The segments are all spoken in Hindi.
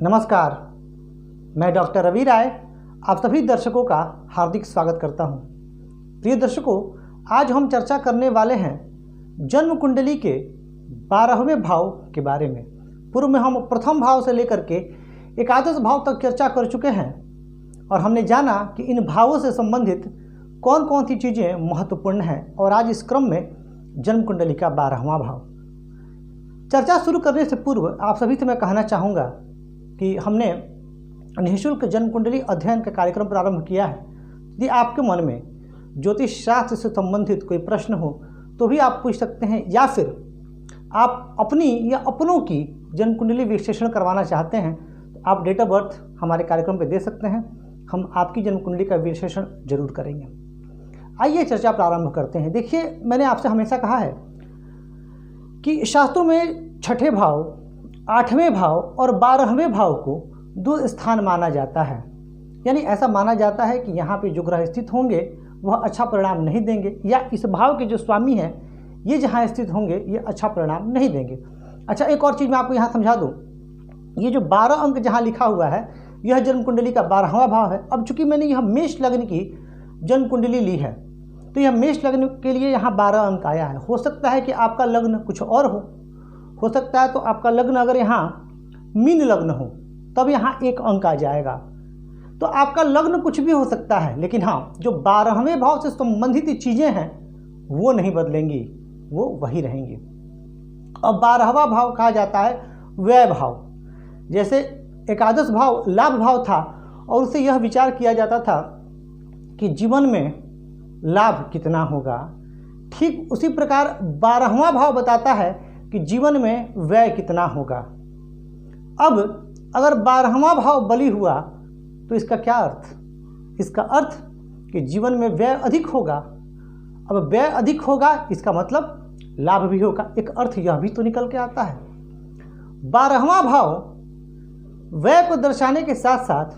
नमस्कार, मैं डॉक्टर रवि राय आप सभी दर्शकों का हार्दिक स्वागत करता हूं। प्रिय दर्शकों, आज हम चर्चा करने वाले हैं जन्म कुंडली के 12वें भाव के बारे में। पूर्व में हम प्रथम भाव से लेकर के एकादश भाव तक चर्चा कर चुके हैं और हमने जाना कि इन भावों से संबंधित कौन कौन सी चीज़ें महत्वपूर्ण हैं। और आज इस क्रम में जन्म कुंडली का 12वां भाव। चर्चा शुरू करने से पूर्व आप सभी से मैं कहना चाहूँगा कि हमने निःशुल्क जन्म कुंडली अध्ययन का कार्यक्रम प्रारंभ किया है। यदि आपके मन में ज्योतिष शास्त्र से संबंधित कोई प्रश्न हो तो भी आप पूछ सकते हैं, या फिर आप अपनी या अपनों की जन्म कुंडली विश्लेषण करवाना चाहते हैं तो आप डेट ऑफ बर्थ हमारे कार्यक्रम पर दे सकते हैं। हम आपकी जन्म कुंडली का विश्लेषण जरूर करेंगे। आइए चर्चा प्रारंभ करते हैं। देखिए, मैंने आपसे हमेशा कहा है कि शास्त्रों में छठे भाव, 8वें भाव और 12वें भाव को दो स्थान माना जाता है। यानी ऐसा माना जाता है कि यहाँ पे जो ग्रह स्थित होंगे वह अच्छा परिणाम नहीं देंगे, या इस भाव के जो स्वामी हैं ये जहाँ स्थित होंगे ये अच्छा परिणाम नहीं देंगे। अच्छा, एक और चीज़ मैं आपको यहाँ समझा दूँ। ये जो 12 अंक जहाँ लिखा हुआ है यह जन्म कुंडली का 12वां भाव है। अब चूंकि मैंने यह मेष लग्न की जन्म कुंडली ली है तो यह मेष लग्न के लिए यहाँ 12 अंक आया है। हो सकता है कि आपका लग्न कुछ और हो सकता है तो आपका लग्न अगर यहाँ मीन लग्न हो तब यहाँ 1 अंक आ जाएगा। तो आपका लग्न कुछ भी हो सकता है, लेकिन हाँ, जो 12वें भाव से संबंधित चीज़ें हैं वो नहीं बदलेंगी, वो वही रहेंगी। अब 12वां भाव कहा जाता है व्यय भाव। जैसे एकादश भाव लाभ भाव था और उससे यह विचार किया जाता था कि जीवन में लाभ कितना होगा, ठीक उसी प्रकार 12वां भाव बताता है कि जीवन में व्यय कितना होगा। अब अगर 12वां भाव बली हुआ तो इसका क्या अर्थ? इसका अर्थ कि जीवन में व्यय अधिक होगा। अब व्यय अधिक होगा इसका मतलब लाभ भी होगा। एक अर्थ यह भी तो निकल के आता है। 12वां भाव व्यय को दर्शाने के साथ साथ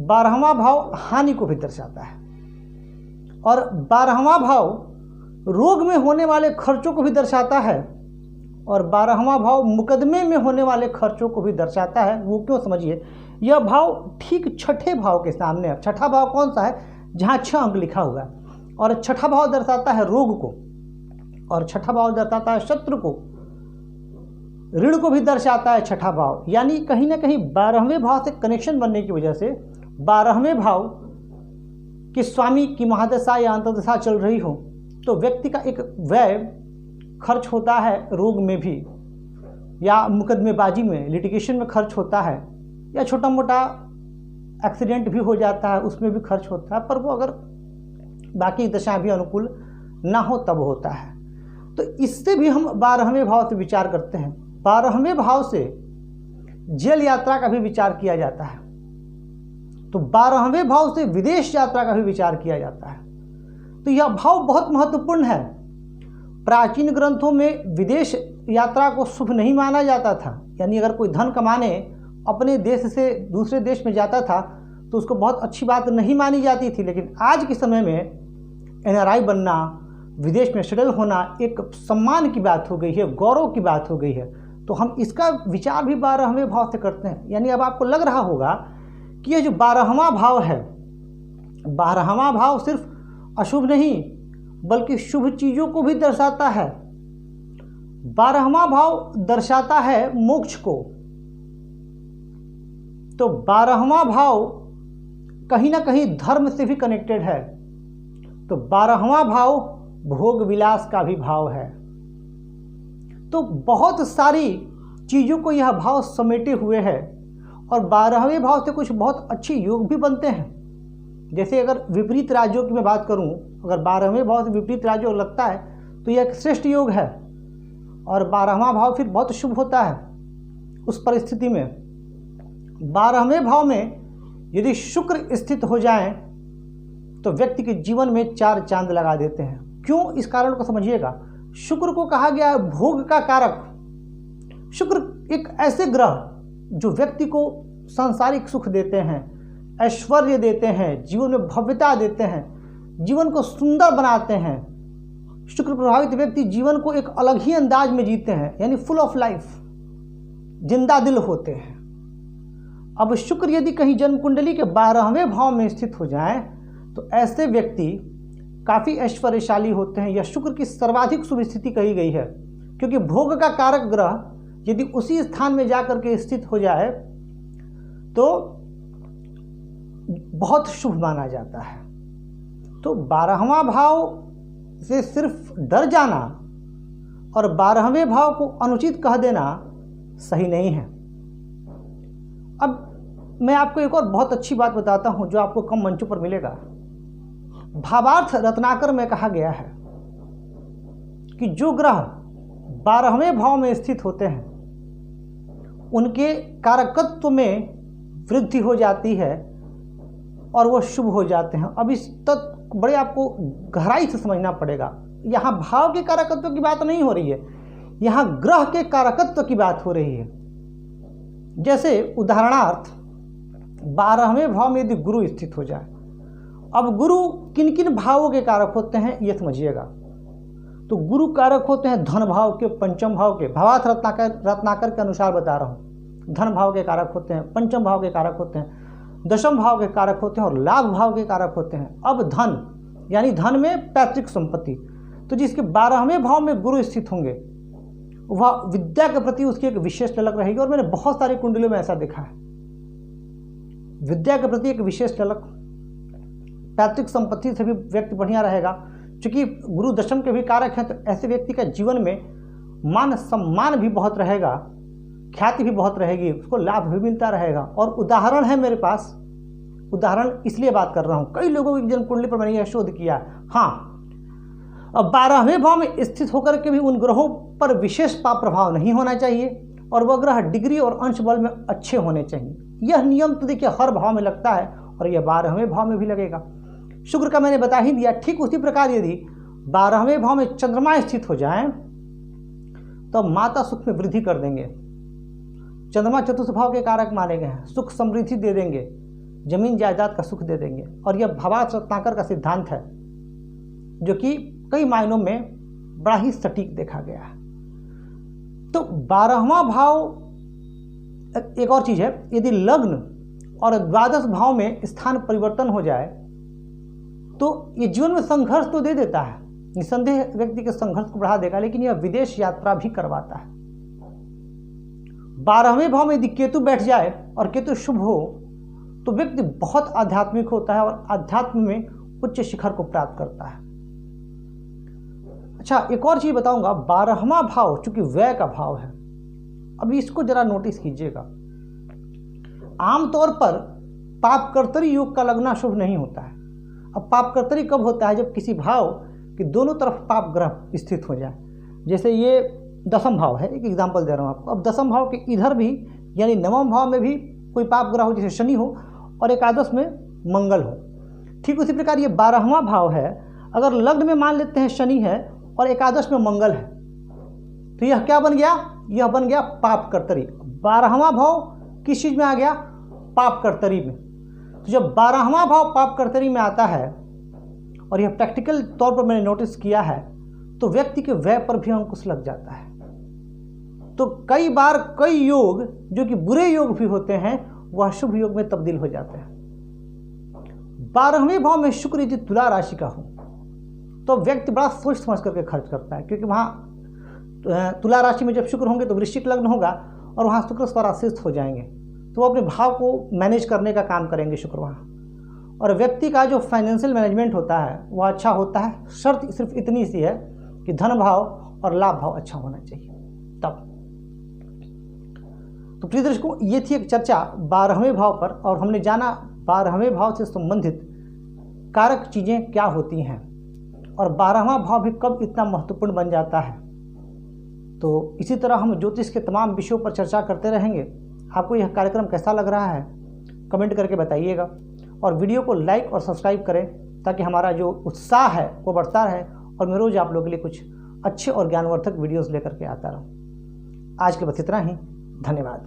12वां भाव हानि को भी दर्शाता है, और 12वां भाव रोग में होने वाले खर्चों को भी दर्शाता है, और 12वां भाव मुकदमे में होने वाले खर्चों को भी दर्शाता है। वो क्यों? समझिए, यह भाव ठीक छठे भाव के सामने है। छठा भाव कौन सा है? जहाँ 6 अंक लिखा हुआ है। और छठा भाव दर्शाता है रोग को, और छठा भाव दर्शाता है शत्रु को, ऋण को भी दर्शाता है छठा भाव। यानी कहीं ना कहीं 12वें भाव से कनेक्शन बनने की वजह से 12वें भाव कि स्वामी की महादशा या अंतर्दशा चल रही हो तो व्यक्ति का एक व्यय खर्च होता है, रोग में भी, या मुकदमेबाजी में, लिटिगेशन में खर्च होता है, या छोटा मोटा एक्सीडेंट भी हो जाता है उसमें भी खर्च होता है, पर वो अगर बाकी दशाएं भी अनुकूल ना हो तब होता है। तो इससे भी हम 12वें भाव से विचार करते हैं। 12वें भाव से जेल यात्रा का भी विचार किया जाता है, तो 12वें भाव से विदेश यात्रा का भी विचार किया जाता है। तो यह भाव बहुत महत्वपूर्ण है। प्राचीन ग्रंथों में विदेश यात्रा को शुभ नहीं माना जाता था। यानी अगर कोई धन कमाने अपने देश से दूसरे देश में जाता था तो उसको बहुत अच्छी बात नहीं मानी जाती थी, लेकिन आज के समय में NRI बनना, विदेश में सेटल होना एक सम्मान की बात हो गई है, गौरव की बात हो गई है। तो हम इसका विचार भी 12वें भाव से करते हैं। यानी अब आपको लग रहा होगा कि यह जो 12वां भाव है, 12वां भाव सिर्फ अशुभ नहीं बल्कि शुभ चीज़ों को भी दर्शाता है। 12वां भाव दर्शाता है मोक्ष को। तो 12वां भाव कहीं ना कहीं धर्म से भी कनेक्टेड है। तो 12वां भाव भोग विलास का भी भाव है। तो बहुत सारी चीज़ों को यह भाव समेटे हुए है, और 12वें भाव से कुछ बहुत अच्छे योग भी बनते हैं। जैसे अगर विपरीत राज्यों की मैं बात करूं, अगर 12वें भाव से विपरीत राज्य लगता है तो यह एक श्रेष्ठ योग है, और 12वां भाव फिर बहुत शुभ होता है। उस परिस्थिति में 12वें भाव में यदि शुक्र स्थित हो जाएं तो व्यक्ति के जीवन में 4 चांद लगा देते हैं। क्यों? इस कारण को समझिएगा। शुक्र को कहा गया है भोग का कारक। शुक्र एक ऐसे ग्रह जो व्यक्ति को सांसारिक सुख देते हैं, ऐश्वर्य देते हैं, जीवन में भव्यता देते हैं, जीवन को सुंदर बनाते हैं। शुक्र प्रभावित व्यक्ति जीवन को एक अलग ही अंदाज में जीते हैं, यानी फुल ऑफ लाइफ, जिंदा दिल होते हैं। अब शुक्र यदि कहीं जन्म कुंडली के 12वें भाव में स्थित हो जाए तो ऐसे व्यक्ति काफ़ी ऐश्वर्यशाली होते हैं। यह शुक्र की सर्वाधिक शुभ स्थिति कही गई है, क्योंकि भोग का कारक ग्रह यदि उसी स्थान में जाकर के स्थित हो जाए तो बहुत शुभ माना जाता है। तो 12वां भाव से सिर्फ डर जाना और 12वें भाव को अनुचित कह देना सही नहीं है। अब मैं आपको एक और बहुत अच्छी बात बताता हूं जो आपको कम मंचों पर मिलेगा। भावार्थ रत्नाकर में कहा गया है कि जो ग्रह 12वें भाव में स्थित होते हैं उनके कारकत्व में वृद्धि हो जाती है और वो शुभ हो जाते हैं। अब इस तक बड़े आपको गहराई से समझना पड़ेगा। यहाँ भाव के कारकत्व की बात नहीं हो रही है, यहाँ ग्रह के कारकत्व की बात हो रही है। जैसे उदाहरणार्थ 12वें भाव में यदि गुरु स्थित हो जाए, अब गुरु किन किन भावों के कारक होते हैं ये समझिएगा। तो गुरु कारक होते हैं धन भाव के, पंचम भाव के। भावार्थ रत्नाकर के अनुसार बता रहा हूँ। धन भाव के कारक होते हैं, पंचम भाव के कारक होते हैं, दशम भाव के कारक होते हैं और लाभ भाव के कारक होते हैं। अब धन यानी धन में पैतृक संपत्ति, तो जिसके 12वें भाव में गुरु स्थित होंगे वह विद्या के प्रति उसकी एक विशेष ललक रहेगी। और मैंने बहुत सारे कुंडलियों में ऐसा देखा है, विद्या के प्रति एक विशेष ललक। पैतृक संपत्ति से भी व्यक्ति बढ़िया रहेगा, क्योंकि गुरु दशम के भी कारक हैं। तो ऐसे व्यक्ति का जीवन में मान सम्मान भी बहुत रहेगा, ख्याति भी बहुत रहेगी, उसको लाभ भी मिलता रहेगा। और उदाहरण है मेरे पास, उदाहरण इसलिए बात कर रहा हूँ, कई लोगों की जन्म कुंडली पर मैंने यह शोध किया। हाँ, अब 12वें भाव में स्थित होकर के भी उन ग्रहों पर विशेष पाप प्रभाव नहीं होना चाहिए और वह ग्रह डिग्री और अंश बल में अच्छे होने चाहिए। यह नियम तो देखिए हर भाव में लगता है और यह 12वें भाव में भी लगेगा। शुक्र का मैंने बता ही दिया। ठीक उसी प्रकार यदि 12वें भाव में चंद्रमा स्थित हो जाए तो माता सुख में वृद्धि कर देंगे। चंद्रमा चतुर्थ भाव के कारक माने गए हैं, सुख समृद्धि दे देंगे, जमीन जायदाद का सुख दे देंगे। और यह भावार्थ रत्नाकर का सिद्धांत है जो कि कई मायनों में बड़ा ही सटीक देखा गया है। तो 12वां भाव एक और चीज है, यदि लग्न और द्वादश भाव में स्थान परिवर्तन हो जाए तो ये जीवन में संघर्ष तो दे देता है, निसंदेह व्यक्ति के संघर्ष को बढ़ा देगा, लेकिन यह विदेश यात्रा भी करवाता है। 12वें भाव में यदि केतु बैठ जाए और केतु शुभ हो तो व्यक्ति बहुत आध्यात्मिक होता है और आध्यात्म में उच्च शिखर को प्राप्त करता है। अच्छा, एक और चीज बताऊंगा। 12वां भाव चूंकि व्यय का भाव है, अभी इसको जरा नोटिस कीजिएगा। आमतौर पर पापकर्तरी योग का लगना शुभ नहीं होता है। अब पापकर्तरी कब होता है? जब किसी भाव के दोनों तरफ पाप ग्रह स्थित हो जाए। जैसे ये दसम भाव है, एक एग्जांपल दे रहा हूँ आपको। अब दसम भाव के इधर भी यानी नवम भाव में भी कोई पाप ग्रह हो, जैसे शनि हो और एकादश में मंगल हो। ठीक उसी प्रकार ये 12वां भाव है, अगर लग्न में मान लेते हैं शनि है और एकादश में मंगल है तो यह क्या बन गया? यह बन गया पाप कर्तरी। 12वां भाव किस चीज में आ गया? पाप कर्तरी में। तो जब 12वां भाव पाप कर्तरी में आता है, और यह प्रैक्टिकल तौर पर मैंने नोटिस किया है, तो व्यक्ति के व्यय पर भी अंकुश लग जाता है। तो कई बार कई योग जो कि बुरे योग भी होते हैं वह शुभ योग में तब्दील हो जाते हैं। 12वें भाव में शुक्र यदि तुला राशि का हो तो व्यक्ति बड़ा सोच समझ करके खर्च करता है, क्योंकि वहाँ तुला राशि में जब शुक्र होंगे तो वृश्चिक लग्न होगा और वहाँ शुक्र स्वराशिस्थ हो जाएंगे, तो वो अपने भाव को मैनेज करने का काम करेंगे शुक्र वहाँ। और व्यक्ति का जो फाइनेंशियल मैनेजमेंट होता है वह अच्छा होता है। शर्त सिर्फ इतनी सी है कि धन भाव और लाभ भाव अच्छा होना चाहिए तब। तो प्रिय दर्शकों, ये थी एक चर्चा 12वें भाव पर, और हमने जाना 12वें भाव से संबंधित कारक चीज़ें क्या होती हैं और 12वां भाव भी कब इतना महत्वपूर्ण बन जाता है। तो इसी तरह हम ज्योतिष के तमाम विषयों पर चर्चा करते रहेंगे। आपको यह कार्यक्रम कैसा लग रहा है कमेंट करके बताइएगा, और वीडियो को लाइक और सब्सक्राइब करें ताकि हमारा जो उत्साह है वो बढ़ता रहे और मैं रोज़ आप लोगों के लिए कुछ अच्छे और ज्ञानवर्धक वीडियोस लेकर के आता रहूँ। आज के बस इतना ही। धन्यवाद।